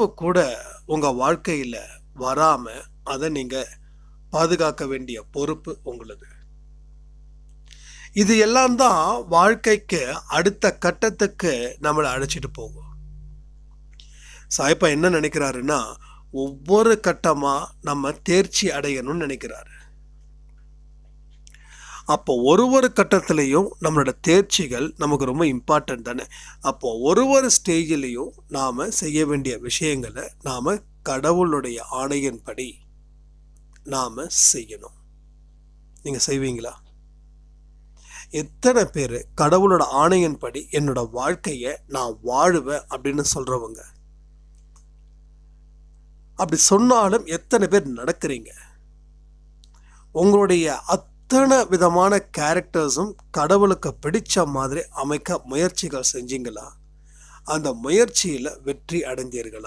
எதிர்ப்பு கூட உங்கள் வாழ்க்கையில் வராமல் அதை நீங்கள் பாதுகாக்க வேண்டிய பொறுப்பு உங்களுது. இது எல்லாம் தான் வாழ்க்கைக்கு அடுத்த கட்டத்துக்கு நம்மளை அழைச்சிட்டு போகும். சாய்ப்பா என்ன நினைக்கிறாருன்னா, ஒவ்வொரு கட்டமாக நம்ம தேர்ச்சி அடையணும்னு நினைக்கிறாரு. அப்போ ஒரு கட்டத்திலையும் நம்மளோட தேர்ச்சிகள் நமக்கு ரொம்ப இம்பார்ட்டன்ட் தானே. அப்போ ஒரு ஸ்டேஜிலையும் நாம் செய்ய வேண்டிய விஷயங்களை நாம் கடவுளுடைய ஆணையின்படி நாம் செய்யணும். நீங்கள் செய்வீங்களா? எத்தனை பேர் கடவுளோட ஆணையின்படி என்னோட வாழ்க்கையை நான் வாழுவேன் அப்படின்னு சொல்கிறவங்க? அப்படி சொன்னாலும் எத்தனை பேர் நடக்கிறீங்க? உங்களுடைய அத்தனை விதமான கேரக்டர்ஸும் கடவுளுக்கு பிடிச்ச மாதிரி அமைக்க முயற்சிகள் செஞ்சீங்களா? அந்த முயற்சியில் வெற்றி அடைந்தீர்களா?